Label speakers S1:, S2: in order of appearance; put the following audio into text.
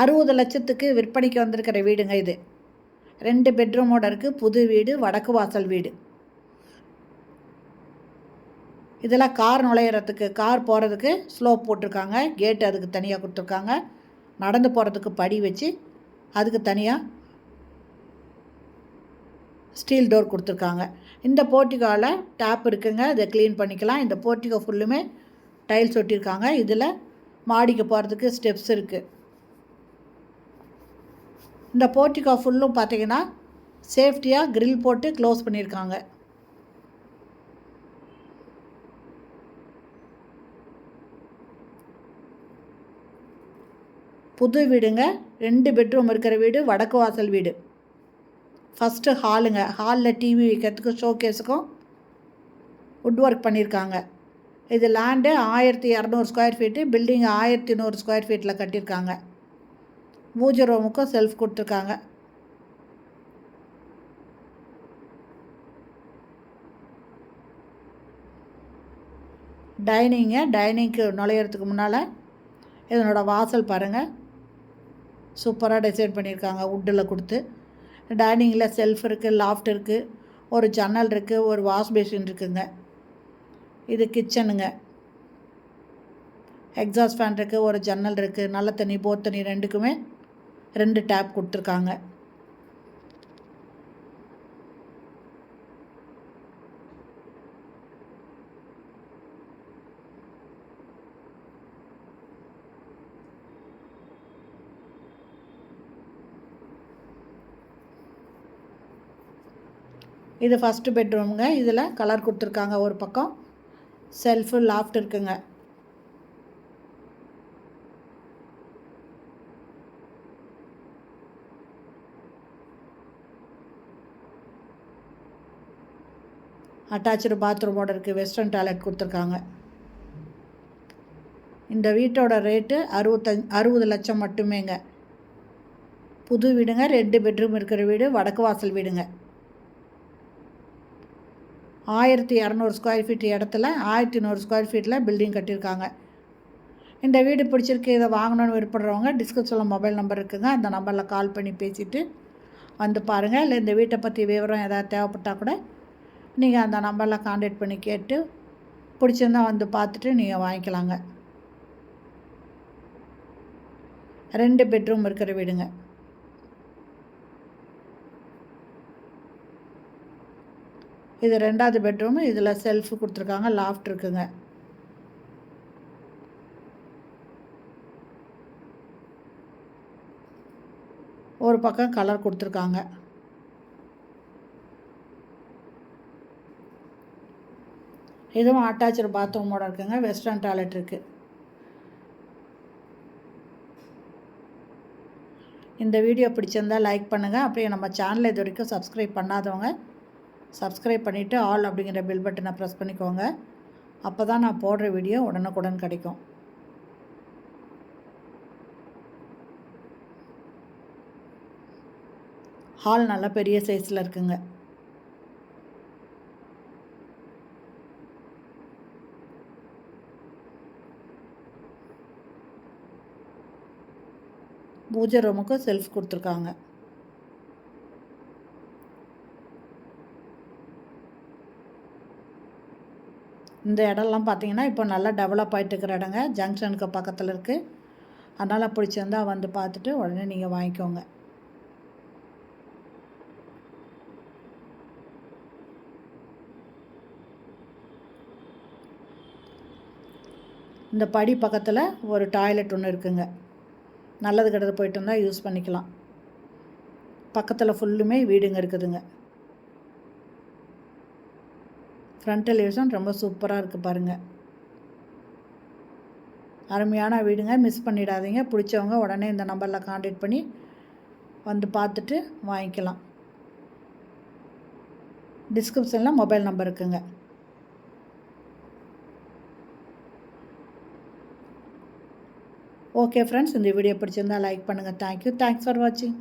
S1: 60 லட்சத்துக்கு விற்பனைக்கு வந்திருக்கிற வீடுங்க இது. 2 பெட்ரூமோடு இருக்குது. புது வீடு, வடக்கு வாசல் வீடு. இதெல்லாம் கார் நுழையிறதுக்கு, கார் போகிறதுக்கு ஸ்லோப் போட்டிருக்காங்க. கேட்டு அதுக்கு தனியாக கொடுத்துருக்காங்க. நடந்து போகிறதுக்கு படி வச்சு அதுக்கு தனியாக ஸ்டீல் டோர் கொடுத்துருக்காங்க. இந்த போர்ட்டிகோவில் டேப் இருக்குங்க. இதை க்ளீன் பண்ணிக்கலாம். இந்த போர்ட்டிகோ ஃபுல்லுமே டைல்ஸ் ஒட்டியிருக்காங்க. இதில் மாடிக்கு போகிறதுக்கு ஸ்டெப்ஸ் இருக்குது. இந்த போர்ட்டிகோ ஃபுல்லும் பார்த்திங்கன்னா சேஃப்டியாக கிரில் போட்டு க்ளோஸ் பண்ணியிருக்காங்க. புது வீடுங்க. 2 பெட்ரூம் இருக்கிற வீடு, வடக்கு வாசல் வீடு. ஃபஸ்ட்டு ஹாலுங்க. ஹாலில் டிவி வைக்கிறதுக்கு ஷோகேஸுக்கும் வுட் ஒர்க் பண்ணியிருக்காங்க. இது land 1200 square feet, building 1100 square ஃபீட்டில் கட்டியிருக்காங்க. பூஜை ரூமுக்கும் செல்ஃப் கொடுத்துருக்காங்க. டைனிங்க்கு நுழையிறதுக்கு முன்னால் இதனோட வாசல் பாருங்கள். சூப்பராக டிசைன் பண்ணியிருக்காங்க வுட்டில் கொடுத்து. டைனிங்கில் செல்ஃப் இருக்குது, லாஃப்ட் இருக்குது, ஒரு ஜன்னல் இருக்குது, ஒரு வாஷ் பேசின் இருக்குங்க. இது கிச்சனுங்க. எக்ஸாஸ்ட் ஃபேன் இருக்குது, ஒரு ஜன்னல் இருக்குது. நல்ல தண்ணி, போர் தண்ணி ரெண்டுக்குமே 2 டேப் கொடுத்துருக்காங்க. இது ஃபஸ்ட்டு பெட்ரூமுங்க. இதில் கலர் கொடுத்துருக்காங்க. ஒரு பக்கம் செல்ஃபு, லாஃப்ட் இருக்குங்க. அட்டாச்சு பாத்ரூமோடு இருக்குது. வெஸ்டர்ன் டாய்லெட் கொடுத்துருக்காங்க. இந்த வீட்டோட ரேட்டு 60 லட்சம் மட்டுமேங்க. புது வீடுங்க. 2 பெட்ரூம் இருக்கிற வீடு, வடக்கு வாசல் வீடுங்க. 1200 ஸ்கொயர் ஃபீட் இடத்துல 1100 ஸ்கொயர் ஃபீட்டில் பில்டிங் கட்டியிருக்காங்க. இந்த வீடு பிடிச்சிருக்கு, இதை வாங்கணுன்னு விருப்பப்படுறவங்க டிஸ்கிரிப்ஷனில் மொபைல் நம்பர் இருக்குங்க. அந்த நம்பரில் கால் பண்ணி பேசிவிட்டு வந்து பாருங்கள். இல்லை இந்த வீட்டை பற்றி விவரம் ஏதாவது தேவைப்பட்டால் கூட நீங்கள் அந்த நம்பரில் கான்டாக்ட் பண்ணி கேட்டு பிடிச்சிருந்தால் வந்து பார்த்துட்டு நீங்கள் வாங்கிக்கலாங்க. 2 பெட்ரூம் இருக்கிற வீடுங்க. இது 2வது பெட்ரூமு. இதில் செல்ஃபு கொடுத்துருக்காங்க, லாஃப்ட் இருக்குங்க. ஒரு பக்கம் கலர் கொடுத்துருக்காங்க. இதுவும் அட்டாச்சு பாத்ரூமோடு இருக்குங்க. வெஸ்டர்ன் டாய்லெட் இருக்குது. இந்த வீடியோ பிடிச்சிருந்தால் லைக் பண்ணுங்கள். அப்படியே நம்ம சேனலை இது வரைக்கும் சப்ஸ்கிரைப் பண்ணாதவங்க சப்ஸ்கிரைப் பண்ணிவிட்டு ஆல் அப்படிங்கிற பெல் பட்டனை ப்ரெஸ் பண்ணிக்கோங்க. அப்போ தான் நான் போடுற வீடியோ உடனுக்குடன் கிடைக்கும். ஹால் நல்லா பெரிய சைஸில் இருக்குங்க. பூஜை ரூமுக்கு செல்ஃப் கொடுத்துருக்காங்க. இந்த இடம்லாம் பார்த்திங்கன்னா இப்போ நல்லா டெவலப் ஆகிட்டு இருக்கிற இடங்க. ஜங்ஷனுக்கு பக்கத்தில் இருக்குது. அதனால் பிடிச்சிருந்தால் வந்து பார்த்துட்டு உடனே நீங்கள் வாங்கிக்கோங்க. இந்த படி பக்கத்தில் ஒரு டாய்லெட் ஒன்று இருக்குங்க. நல்லது கெட்டது போயிட்டு வந்தால் யூஸ் பண்ணிக்கலாம். பக்கத்தில் ஃபுல்லுமே வீடுங்க இருக்குதுங்க. ஃப்ரண்ட் எலிவேஷன் ரொம்ப சூப்பராக இருக்குது பாருங்கள். அருமையான வீடுங்க. மிஸ் பண்ணிடாதீங்க. பிடிச்சவங்க உடனே இந்த நம்பரில் கான்டாக்ட் பண்ணி வந்து பார்த்துட்டு வாங்கிக்கலாம். டிஸ்கிரிப்ஷனில் மொபைல் நம்பர் இருக்குங்க. ஓகே ஃப்ரெண்ட்ஸ், இந்த வீடியோ பிடிச்சிருந்தால் லைக் பண்ணுங்கள். தேங்க்யூ. தேங்க்ஸ் ஃபார் வாட்சிங்.